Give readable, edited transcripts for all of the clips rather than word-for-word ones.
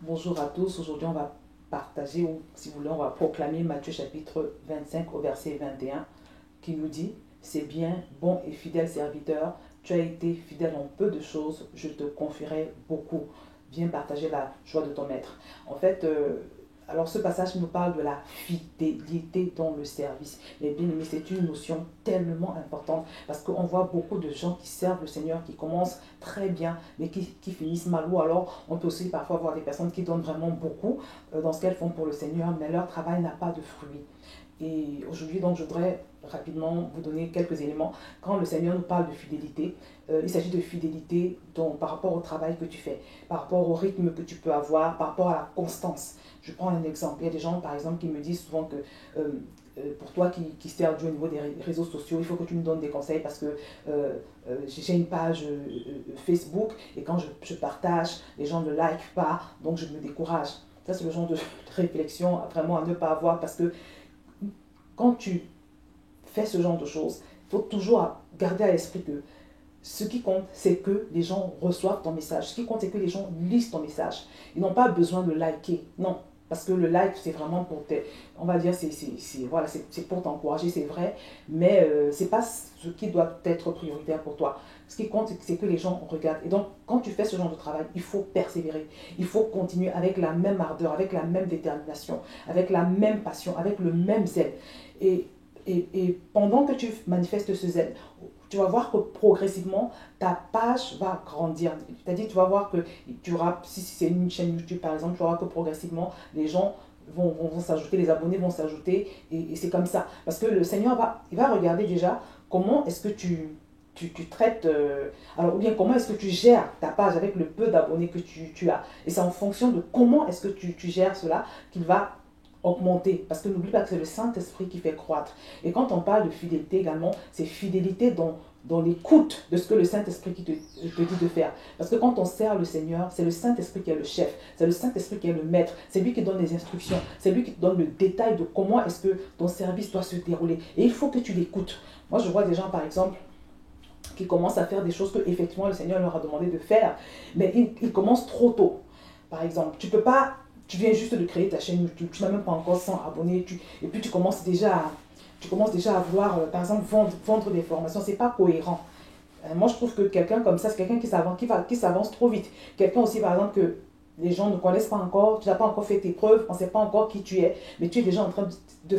Bonjour à tous, aujourd'hui on va partager, ou si vous voulez, on va proclamer Matthieu chapitre 25 au verset 21 qui nous dit: c'est bien, bon et fidèle serviteur, tu as été fidèle en peu de choses, je te confierai beaucoup. Viens partager la joie de ton maître. En fait, alors ce passage nous parle de la fidélité dans le service. Et bien aimé, c'est une notion tellement importante parce qu'on voit beaucoup de gens qui servent le Seigneur, qui commencent très bien, mais qui finissent mal. Ou alors, on peut aussi parfois voir des personnes qui donnent vraiment beaucoup dans ce qu'elles font pour le Seigneur, mais leur travail n'a pas de fruits. Et aujourd'hui, donc, je voudrais rapidement vous donner quelques éléments. Quand le Seigneur nous parle de fidélité, il s'agit de fidélité donc, par rapport au travail que tu fais, par rapport au rythme que tu peux avoir, par rapport à la constance. Je prends un exemple. Il y a des gens, par exemple, qui me disent souvent que pour toi qui sers Dieu au niveau des réseaux sociaux, il faut que tu me donnes des conseils parce que j'ai une page Facebook et quand je partage, les gens ne like pas, donc je me décourage. Ça, c'est le genre de réflexion vraiment à ne pas avoir parce que quand tu fais ce genre de choses, il faut toujours garder à l'esprit que ce qui compte, c'est que les gens reçoivent ton message. Ce qui compte, c'est que les gens lisent ton message. Ils n'ont pas besoin de liker. Non. Parce que le like, c'est vraiment pour on va dire, voilà, c'est pour t'encourager, c'est vrai. Mais ce n'est pas ce qui doit être prioritaire pour toi. Ce qui compte, c'est que les gens regardent. Et donc, quand tu fais ce genre de travail, il faut persévérer. Il faut continuer avec la même ardeur, avec la même détermination, avec la même passion, avec le même zèle. Et, et pendant que tu manifestes ce zèle, tu vas voir que progressivement, ta page va grandir. C'est-à-dire, tu vas voir que si c'est une chaîne YouTube par exemple, tu vas voir que progressivement, les gens vont s'ajouter, les abonnés vont s'ajouter, et c'est comme ça. Parce que le Seigneur il va regarder déjà comment est-ce que tu traites, alors ou bien comment est-ce que tu gères ta page avec le peu d'abonnés que tu as. Et c'est en fonction de comment est-ce que tu gères cela qu'il va augmenter. Parce que n'oublie pas que c'est le Saint-Esprit qui fait croître. Et quand on parle de fidélité également, c'est fidélité dans l'écoute de ce que le Saint-Esprit te dit de faire. Parce que quand on sert le Seigneur, c'est le Saint-Esprit qui est le chef, c'est le Saint-Esprit qui est le maître, c'est lui qui donne les instructions, c'est lui qui te donne le détail de comment est-ce que ton service doit se dérouler. Et il faut que tu l'écoutes. Moi, je vois des gens, par exemple, qui commencent à faire des choses que effectivement le Seigneur leur a demandé de faire, mais ils commencent trop tôt. Par exemple, tu viens juste de créer ta chaîne YouTube, tu n'as même pas encore 100 abonnés, et puis tu commences déjà à vouloir, par exemple, vendre des formations. C'est pas cohérent. Moi, je trouve que quelqu'un comme ça, c'est quelqu'un qui s'avance trop vite. Quelqu'un aussi, par exemple, que les gens ne connaissent pas encore, tu n'as pas encore fait tes preuves, on ne sait pas encore qui tu es, mais tu es déjà en train de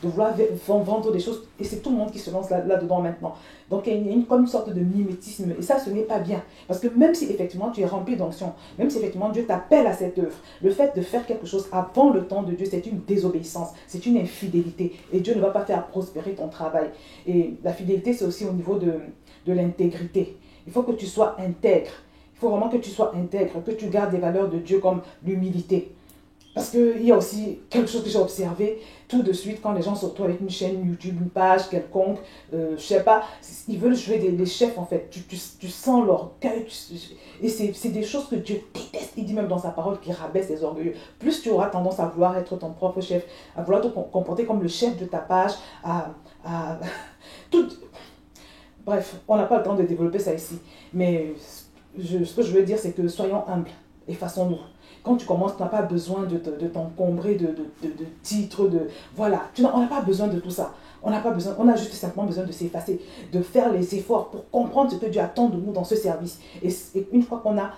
vouloir vendre des choses, et c'est tout le monde qui se lance là-dedans maintenant. Donc il y a comme une sorte de mimétisme, et ça, ce n'est pas bien. Parce que même si effectivement tu es rempli d'onction, même si effectivement Dieu t'appelle à cette œuvre, le fait de faire quelque chose avant le temps de Dieu, c'est une désobéissance, c'est une infidélité, et Dieu ne va pas faire prospérer ton travail. Et la fidélité, c'est aussi au niveau de l'intégrité. Il faut que tu sois intègre. Il faut vraiment que tu sois intègre, que tu gardes des valeurs de Dieu comme l'humilité. Parce qu'il y a aussi quelque chose que j'ai observé tout de suite quand les gens se retrouvent avec une chaîne YouTube, une page quelconque, je sais pas, ils veulent jouer des chefs en fait. Tu sens l'orgueil, et c'est des choses que Dieu déteste. Il dit même dans sa parole qu'il rabaisse les orgueilleux. Plus tu auras tendance à vouloir être ton propre chef, à vouloir te comporter comme le chef de ta page, à tout. Bref, on n'a pas le temps de développer ça ici. Mais ce que je veux dire, c'est que soyons humbles et façons-nous. Quand tu commences, tu n'as pas besoin de t'encombrer de titres, voilà. On n'a pas besoin de tout ça. On a juste simplement besoin de s'effacer, de faire les efforts pour comprendre ce que Dieu attend de nous dans ce service. Et une fois qu'on a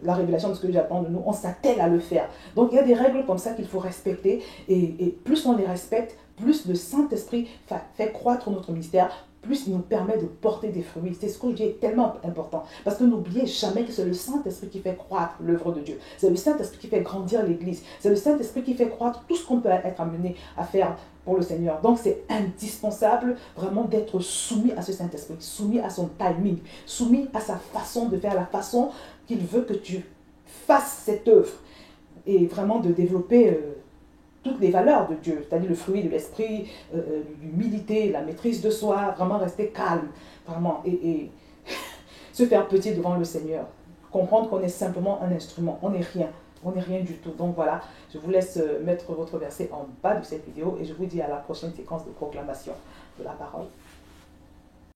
la révélation de ce que Dieu attend de nous, on s'attelle à le faire. Donc il y a des règles comme ça qu'il faut respecter, et plus on les respecte, plus le Saint-Esprit fait croître notre ministère, plus il nous permet de porter des fruits. C'est ce que je dis est tellement important. Parce que n'oubliez jamais que c'est le Saint-Esprit qui fait croître l'œuvre de Dieu. C'est le Saint-Esprit qui fait grandir l'Église. C'est le Saint-Esprit qui fait croître tout ce qu'on peut être amené à faire pour le Seigneur. Donc c'est indispensable vraiment d'être soumis à ce Saint-Esprit, soumis à son timing, soumis à sa façon de faire, la façon qu'il veut que tu fasses cette œuvre. Et vraiment de développer toutes les valeurs de Dieu, c'est-à-dire le fruit de l'esprit, l'humilité, la maîtrise de soi, vraiment rester calme, vraiment, et se faire petit devant le Seigneur. Comprendre qu'on est simplement un instrument, on n'est rien du tout. Donc voilà, je vous laisse mettre votre verset en bas de cette vidéo et je vous dis à la prochaine séquence de proclamation de la parole.